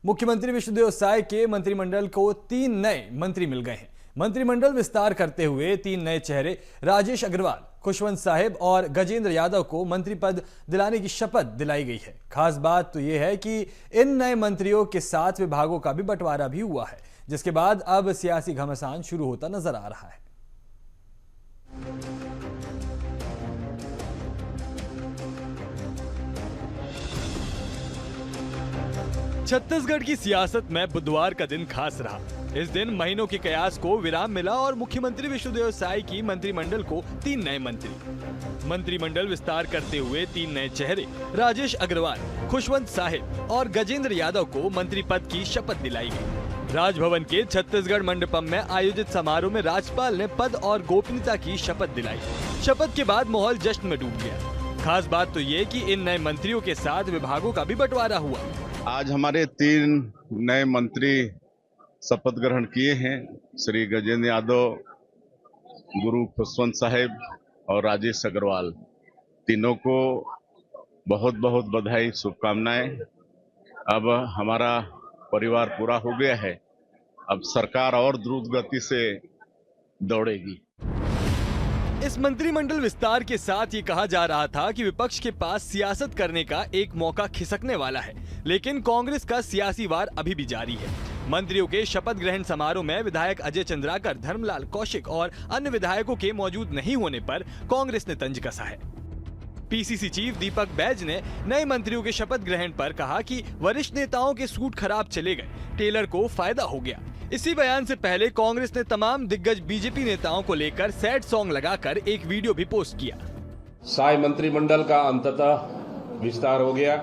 मुख्यमंत्री विष्णुदेव साय के मंत्रिमंडल को 3 नए मंत्री मिल गए हैं। मंत्रिमंडल विस्तार करते हुए 3 नए चेहरे राजेश अग्रवाल, खुशवंत साहिब और गजेंद्र यादव को मंत्री पद दिलाने की शपथ दिलाई गई है। खास बात तो यह है कि इन नए मंत्रियों के साथ विभागों का भी बंटवारा भी हुआ है, जिसके बाद अब सियासी घमासान शुरू होता नजर आ रहा है। छत्तीसगढ़ की सियासत में बुधवार का दिन खास रहा। इस दिन महीनों के कयास को विराम मिला और मुख्यमंत्री विष्णुदेव साय की मंत्रिमंडल को 3 नए मंत्रिमंडल विस्तार करते हुए 3 नए चेहरे राजेश अग्रवाल, खुशवंत साहिब और गजेंद्र यादव को मंत्री पद की शपथ दिलाई गई। राजभवन के छत्तीसगढ़ मंडपम में आयोजित समारोह में राज्यपाल ने पद और गोपनीयता की शपथ दिलाई। शपथ के बाद माहौल जश्न में डूब गया। खास बात तो ये कि इन नए मंत्रियों के साथ विभागों का भी बंटवारा हुआ। आज हमारे 3 नए मंत्री शपथ ग्रहण किए हैं। श्री गजेंद्र यादव, गुरु खुशवंत साहिब और राजेश अग्रवाल। तीनों को बहुत बहुत बधाई, शुभकामनाएं। अब हमारा परिवार पूरा हो गया है। अब सरकार और द्रुत गति से दौड़ेगी। इस मंत्रिमंडल विस्तार के साथ ये कहा जा रहा था कि विपक्ष के पास सियासत करने का एक मौका खिसकने वाला है, लेकिन कांग्रेस का सियासी वार अभी भी जारी है। मंत्रियों के शपथ ग्रहण समारोह में विधायक अजय चंद्राकर, धर्मलाल कौशिक और अन्य विधायकों के मौजूद नहीं होने पर कांग्रेस ने तंज कसा है। पीसीसी चीफ दीपक बैज ने नए मंत्रियों के शपथ ग्रहण पर कहा कि वरिष्ठ नेताओं के सूट खराब चले गए, टेलर को फायदा हो गया। इसी बयान से पहले कांग्रेस ने तमाम दिग्गज बीजेपी नेताओं को लेकर सैड सॉन्ग लगाकर एक वीडियो भी पोस्ट किया। साय मंत्रिमंडल का अंततः विस्तार हो गया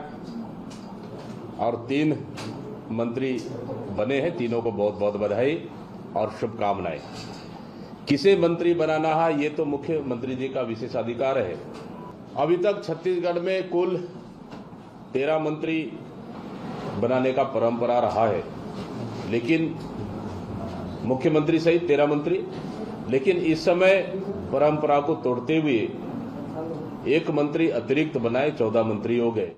और 3 मंत्री बने हैं। तीनों को बहुत बहुत बधाई और शुभकामनाएं। किसे मंत्री बनाना है ये तो मुख्यमंत्री जी का विशेषाधिकार है। अभी तक छत्तीसगढ़ में कुल 13 मंत्री बनाने का परंपरा रहा है, लेकिन मुख्यमंत्री सहित 13 मंत्री, लेकिन इस समय परंपरा को तोड़ते हुए 1 मंत्री अतिरिक्त बनाए 14 मंत्री हो गए।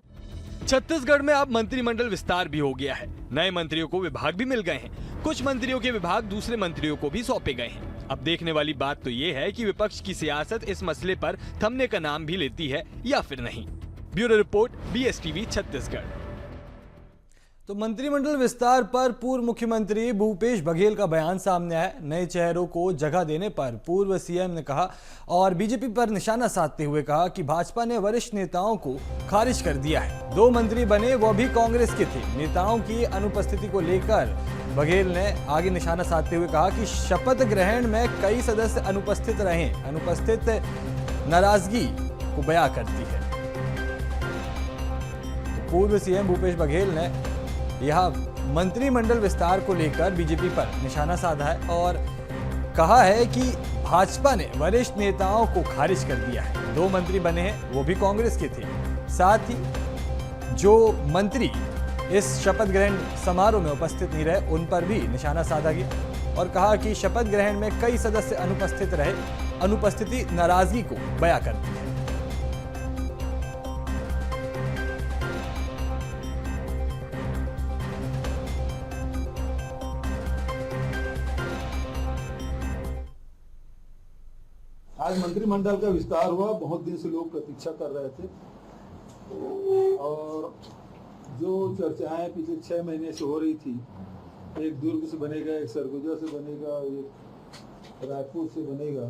छत्तीसगढ़ में अब मंत्रिमंडल विस्तार भी हो गया है। नए मंत्रियों को विभाग भी मिल गए हैं। कुछ मंत्रियों के विभाग दूसरे मंत्रियों को भी सौंपे गए हैं। अब देखने वाली बात तो ये है कि विपक्ष की सियासत इस मसले पर थमने का नाम भी लेती है या फिर नहीं। Bureau report, BSTV Chhattisgarh. तो मंत्रिमंडल विस्तार पर पूर्व मुख्यमंत्री भूपेश बघेल का बयान सामने आया। नए चेहरों को जगह देने पर पूर्व सीएम ने कहा और बीजेपी पर निशाना साधते हुए कहा कि भाजपा ने वरिष्ठ नेताओं को खारिज कर दिया है। 2 मंत्री बने, वो भी कांग्रेस के थे। नेताओं की अनुपस्थिति को लेकर बघेल ने आगे निशाना साधते हुए कहा कि शपथ ग्रहण में कई सदस्य अनुपस्थित रहे। अनुपस्थित नाराजगी को बयां करती है। पूर्व सीएम भूपेश बघेल ने यह मंत्रिमंडल विस्तार को लेकर बीजेपी पर निशाना साधा है और कहा है कि भाजपा ने वरिष्ठ नेताओं को खारिज कर दिया है। 2 मंत्री बने हैं, वो भी कांग्रेस के थे। साथ ही जो मंत्री इस शपथ ग्रहण समारोह में उपस्थित नहीं रहे, उन पर भी निशाना साधा गया और कहा कि शपथ ग्रहण में कई सदस्य अनुपस्थित रहे। अनुपस्थिति नाराजगी को बयां करती है। आज मंत्रिमंडल का विस्तार हुआ। बहुत दिन से लोग प्रतीक्षा कर रहे थे और जो चर्चाएं पिछले 6 महीने से हो रही थी, एक दुर्ग से बनेगा, एक सरगुजा से बनेगा, एक रायपुर से बनेगा,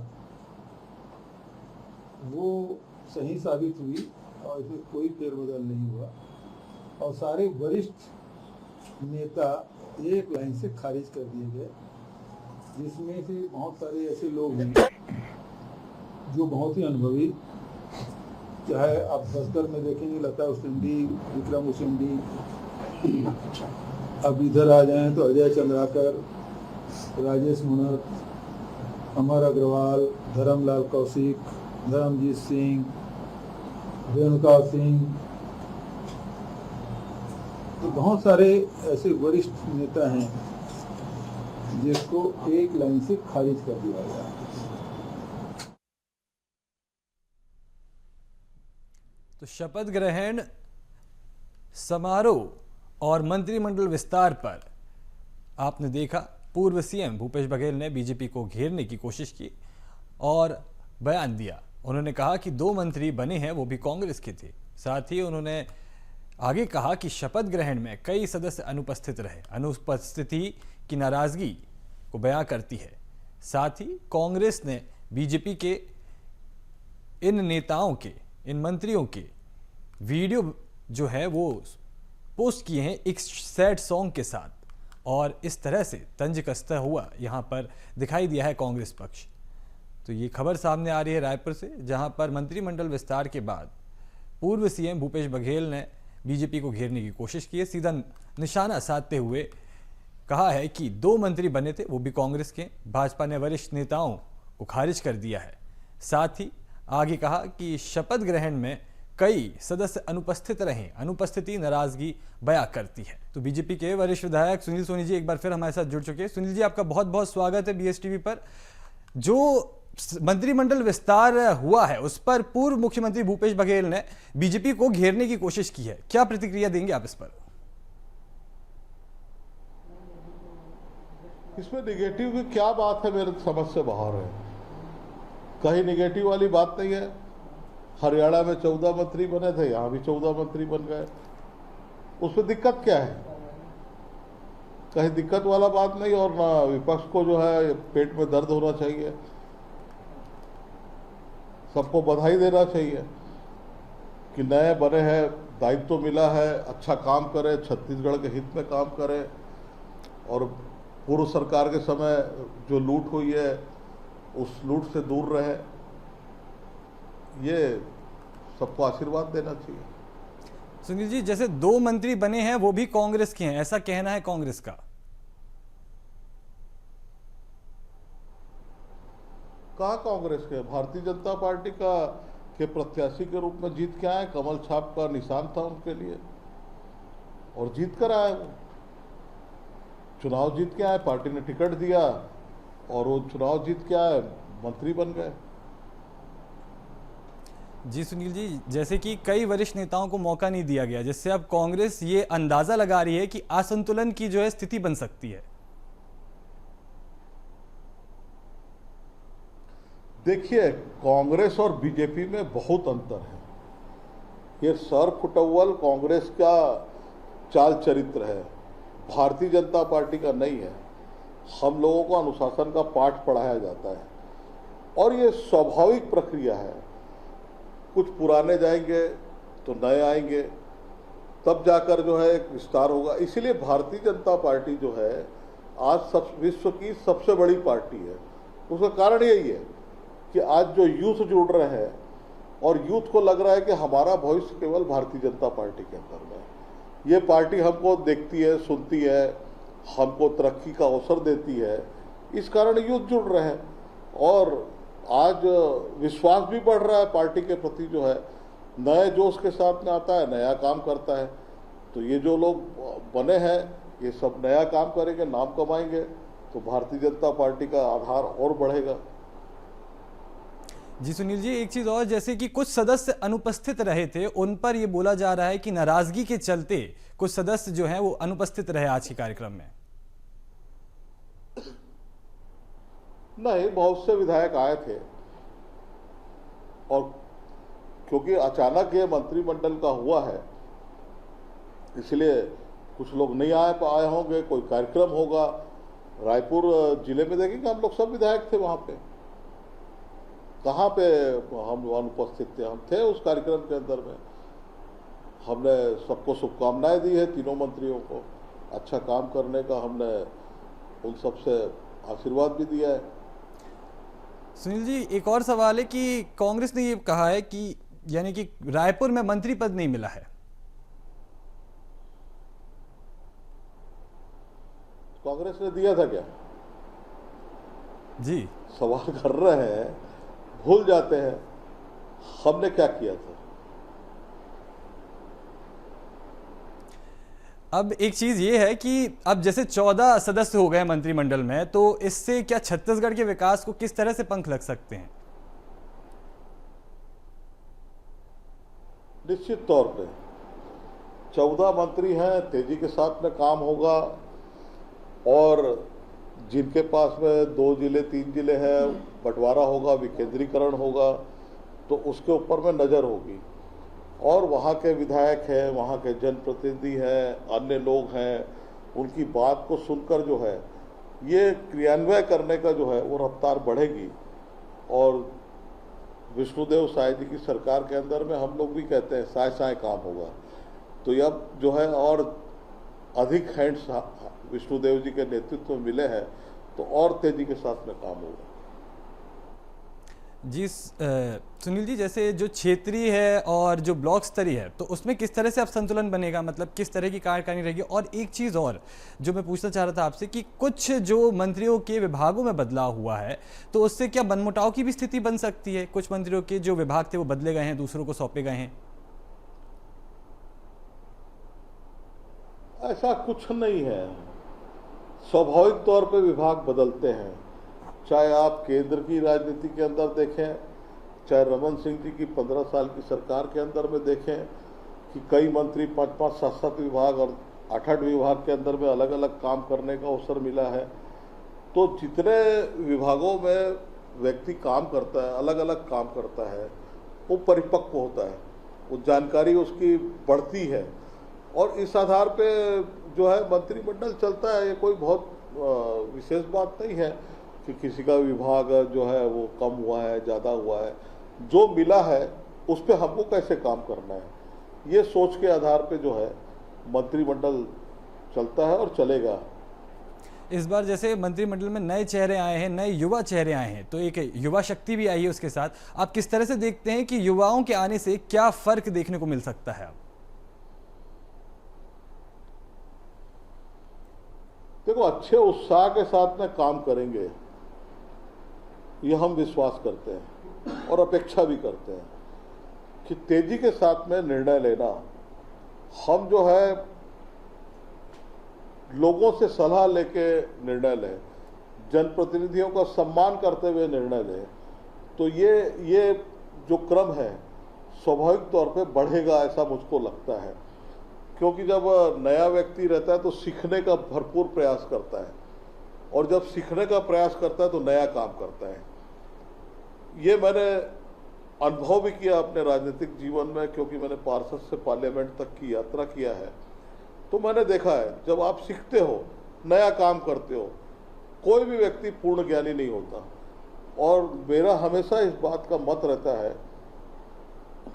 वो सही साबित हुई और इसमें कोई फेरबदल नहीं हुआ और सारे वरिष्ठ नेता एक लाइन से खारिज कर दिए गए, जिसमें से बहुत सारे ऐसे लोग हैं जो बहुत ही अनुभवी, चाहे आप बस्तर में देखेंगे लता उसेंडी, विक्रम उसेंडी, अब इधर आ जाएं तो अजय चंद्राकर, राजेश मुनत, अमर अग्रवाल, धर्मलाल कौशिक, धर्मजीत सिंह, रेणुका सिंह, तो बहुत सारे ऐसे वरिष्ठ नेता हैं जिसको एक लाइन से खारिज कर दिया गया। तो शपथ ग्रहण समारोह और मंत्रिमंडल विस्तार पर आपने देखा पूर्व सीएम भूपेश बघेल ने बीजेपी को घेरने की कोशिश की और बयान दिया। उन्होंने कहा कि 2 मंत्री बने हैं वो भी कांग्रेस के थे। साथ ही उन्होंने आगे कहा कि शपथ ग्रहण में कई सदस्य अनुपस्थित रहे, अनुपस्थिति की नाराजगी को बयां करती है। साथ ही कांग्रेस ने बीजेपी के इन नेताओं के, इन मंत्रियों के वीडियो जो है वो पोस्ट किए हैं एक सैड सॉन्ग के साथ, और इस तरह से तंज कसता हुआ यहां पर दिखाई दिया है कांग्रेस पक्ष। तो ये खबर सामने आ रही है रायपुर से, जहां पर मंत्रिमंडल विस्तार के बाद पूर्व सीएम भूपेश बघेल ने बीजेपी को घेरने की कोशिश की है। सीधा निशाना साधते हुए कहा है कि 2 मंत्री बने थे वो भी कांग्रेस के, भाजपा ने वरिष्ठ नेताओं को खारिज कर दिया है। साथ ही आगे कहा कि शपथ ग्रहण में कई सदस्य अनुपस्थित रहे, अनुपस्थिति नाराजगी बयां करती है। तो बीजेपी के वरिष्ठ विधायक सुनील सोनी जी एक बार फिर हमारे साथ जुड़ चुके हैं। सुनील जी, आपका बहुत बहुत स्वागत है BSTV पर। जो मंत्रिमंडल विस्तार हुआ है उस पर पूर्व मुख्यमंत्री भूपेश बघेल ने बीजेपी को घेरने की कोशिश की है, क्या प्रतिक्रिया देंगे आप इस पर? इसमें निगेटिव की क्या बात है, मेरे समझ से बाहर है। कहीं निगेटिव वाली बात नहीं है। हरियाणा में 14 मंत्री बने थे, यहां भी 14 मंत्री बन गए, उसमें दिक्कत क्या है? कहीं दिक्कत वाला बात नहीं। और ना विपक्ष को जो है पेट में दर्द होना चाहिए, सबको बधाई देना चाहिए कि नए बने हैं, दायित्व तो मिला है, अच्छा काम करें, छत्तीसगढ़ के हित में काम करें, और पूर्व सरकार के समय जो लूट हुई है उस लूट से दूर रहे। ये सबको आशीर्वाद देना चाहिए। सुनील जी, जैसे 2 मंत्री बने हैं वो भी कांग्रेस के हैं, ऐसा कहना है कांग्रेस का। कहाँ कांग्रेस के? भारतीय जनता पार्टी का के प्रत्याशी के रूप में जीत के आए, कमल छाप का निशान था उनके लिए, और जीत कर आए। वो चुनाव जीत के आए, पार्टी ने टिकट दिया और वो चुनाव जीत के आए, मंत्री बन गए। जी सुनील जी, जैसे कि कई वरिष्ठ नेताओं को मौका नहीं दिया गया, जिससे अब कांग्रेस ये अंदाजा लगा रही है कि असंतुलन की जो है स्थिति बन सकती है। देखिए, कांग्रेस और बीजेपी में बहुत अंतर है। ये सर फुटअव्वल कांग्रेस का चाल चरित्र है, भारतीय जनता पार्टी का नहीं है। हम लोगों को अनुशासन का पाठ पढ़ाया जाता है और ये स्वाभाविक प्रक्रिया है। कुछ पुराने जाएंगे तो नए आएंगे, तब जाकर जो है एक विस्तार होगा। इसलिए भारतीय जनता पार्टी जो है आज विश्व की सबसे बड़ी पार्टी है। उसका कारण यही है कि आज जो यूथ जुड़ रहे हैं और यूथ को लग रहा है कि हमारा भविष्य केवल भारतीय जनता पार्टी के अंदर में है। ये पार्टी हमको देखती है, सुनती है, हमको तरक्की का अवसर देती है, इस कारण यूथ जुड़ रहे हैं। और आज विश्वास भी बढ़ रहा है पार्टी के प्रति, जो है नए जोश के साथ में आता है, नया काम करता है। तो ये जो लोग बने हैं ये सब नया काम करेंगे, नाम कमाएंगे, तो भारतीय जनता पार्टी का आधार और बढ़ेगा। जी सुनील जी, एक चीज और, जैसे कि कुछ सदस्य अनुपस्थित रहे थे, उन पर यह बोला जा रहा है कि नाराजगी के चलते कुछ सदस्य जो हैं वो अनुपस्थित रहे आज के कार्यक्रम में। नहीं, बहुत से विधायक आए थे और क्योंकि अचानक ये मंत्रिमंडल का हुआ है इसलिए कुछ लोग नहीं आए होंगे, कोई कार्यक्रम होगा। रायपुर जिले में देखेंगे हम लोग सब विधायक थे वहां पे। कहाँ पे हम अनुपस्थित थे? हम थे उस कार्यक्रम के अंदर में। हमने सबको शुभकामनाएं दी है, तीनों मंत्रियों को अच्छा काम करने का हमने उन सबसे आशीर्वाद भी दिया है। सुनील जी, एक और सवाल है कि कांग्रेस ने ये कहा है कि यानी कि रायपुर में मंत्री पद नहीं मिला है। कांग्रेस ने दिया था क्या? जी सवाल कर रहे हैं, भूल जाते हैं हमने क्या किया था। अब एक चीज ये है कि अब जैसे 14 सदस्य हो गए मंत्रिमंडल में, तो इससे क्या छत्तीसगढ़ के विकास को किस तरह से पंख लग सकते हैं? निश्चित तौर पे 14 मंत्री हैं, तेजी के साथ में काम होगा। और जिनके पास में 2 जिले 3 जिले हैं, बंटवारा होगा, विकेंद्रीकरण होगा, तो उसके ऊपर में नज़र होगी। और वहाँ के विधायक हैं, वहाँ के जनप्रतिनिधि हैं, अन्य लोग हैं, उनकी बात को सुनकर जो है ये क्रियान्वय करने का जो है वो रफ्तार बढ़ेगी। और विष्णुदेव साय जी की सरकार के अंदर में हम लोग भी कहते हैं साय साय काम होगा। तो अब जो है और अधिक हैंड्स विष्णुदेव जी के नेतृत्व में मिले हैं, तो और तेजी के साथ में काम होगा। जी सुनील जी, जैसे जो क्षेत्रीय है और जो ब्लॉक स्तरीय है, तो उसमें किस तरह से अब संतुलन बनेगा, मतलब किस तरह की कार्यकारिणी रहेगी? और एक चीज़ और जो मैं पूछना चाह रहा था आपसे कि कुछ जो मंत्रियों के विभागों में बदलाव हुआ है, तो उससे क्या मनमुटाव की भी स्थिति बन सकती है? कुछ मंत्रियों के जो विभाग थे वो बदले गए हैं, दूसरों को सौंपे गए हैं। ऐसा कुछ नहीं है, स्वाभाविक तौर पे विभाग बदलते हैं। चाहे आप केंद्र की राजनीति के अंदर देखें, चाहे रमन सिंह जी की 15 साल की सरकार के अंदर में देखें कि कई मंत्री 5-5, 7-7 विभाग और 8-8 विभाग के अंदर में अलग अलग काम करने का अवसर मिला है। तो जितने विभागों में व्यक्ति काम करता है, अलग अलग काम करता है, वो परिपक्व होता है, वो जानकारी उसकी बढ़ती है। और इस आधार पे जो है मंत्रिमंडल चलता है। ये कोई बहुत विशेष बात नहीं है कि किसी का विभाग जो है वो कम हुआ है, ज़्यादा हुआ है। जो मिला है उस पर हमको कैसे काम करना है, ये सोच के आधार पे जो है मंत्रिमंडल चलता है और चलेगा। इस बार जैसे मंत्रिमंडल में नए चेहरे आए हैं, नए युवा चेहरे आए हैं, तो एक युवा शक्ति भी आई है उसके साथ। आप किस तरह से देखते हैं कि युवाओं के आने से क्या फर्क देखने को मिल सकता है? देखो, अच्छे उत्साह के साथ में काम करेंगे, ये हम विश्वास करते हैं और अपेक्षा भी करते हैं कि तेजी के साथ में निर्णय लेना। हम जो है लोगों से सलाह लेके निर्णय लें, जनप्रतिनिधियों का सम्मान करते हुए निर्णय लें, तो ये जो क्रम है स्वाभाविक तौर पे बढ़ेगा, ऐसा मुझको लगता है। क्योंकि जब नया व्यक्ति रहता है तो सीखने का भरपूर प्रयास करता है, और जब सीखने का प्रयास करता है तो नया काम करता है। ये मैंने अनुभव भी किया अपने राजनीतिक जीवन में, क्योंकि मैंने पार्षद से पार्लियामेंट तक की यात्रा किया है। तो मैंने देखा है जब आप सीखते हो, नया काम करते हो, कोई भी व्यक्ति पूर्ण ज्ञानी नहीं होता। और मेरा हमेशा इस बात का मत रहता है,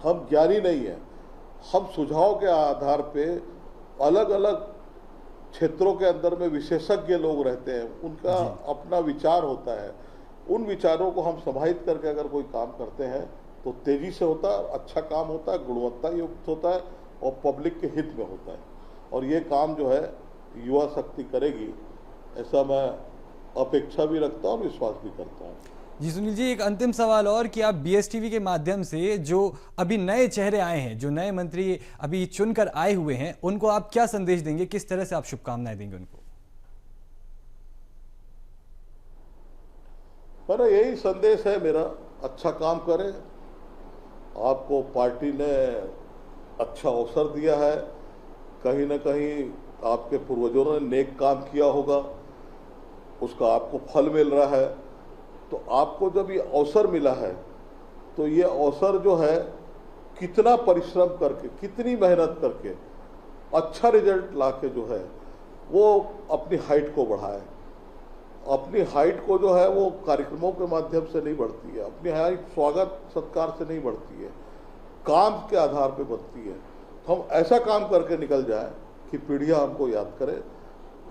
हम ज्ञानी नहीं हैं, हम सुझाव के आधार पे अलग अलग क्षेत्रों के अंदर में विशेषज्ञ लोग रहते हैं, उनका अपना विचार होता है। उन विचारों को हम समाहित करके अगर कोई काम करते हैं तो तेजी से होता है, अच्छा काम होता है, गुणवत्ता युक्त होता है और पब्लिक के हित में होता है। और ये काम जो है युवा शक्ति करेगी, ऐसा मैं अपेक्षा भी रखता हूँ और विश्वास भी करता हूँ। जी सुनील जी, एक अंतिम सवाल और कि आप BSTV के माध्यम से जो अभी नए चेहरे आए हैं, जो नए मंत्री अभी चुनकर आए हुए हैं, उनको आप क्या संदेश देंगे, किस तरह से आप शुभकामनाएं देंगे उनको? मेरा यही संदेश है मेरा, अच्छा काम करें। आपको पार्टी ने अच्छा अवसर दिया है, कहीं ना कहीं आपके पूर्वजों ने नेक काम किया होगा, उसका आपको फल मिल रहा है। तो आपको जब ये अवसर मिला है तो ये अवसर जो है कितना परिश्रम करके, कितनी मेहनत करके अच्छा रिजल्ट लाके जो है वो अपनी हाइट को बढ़ाए। अपनी हाइट को जो है वो कार्यक्रमों के माध्यम से नहीं बढ़ती है, अपनी हाइट स्वागत सत्कार से नहीं बढ़ती है, काम के आधार पे बढ़ती है। तो हम ऐसा काम करके निकल जाए कि पीढ़ियां हमको याद करें,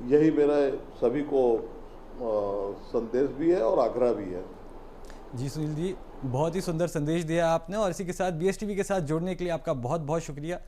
यही मेरा सभी को संदेश भी है और आग्रह भी है। जी सुनील जी, बहुत ही सुंदर संदेश दिया आपने, और इसी के साथ BSTV के साथ जुड़ने के लिए आपका बहुत बहुत शुक्रिया।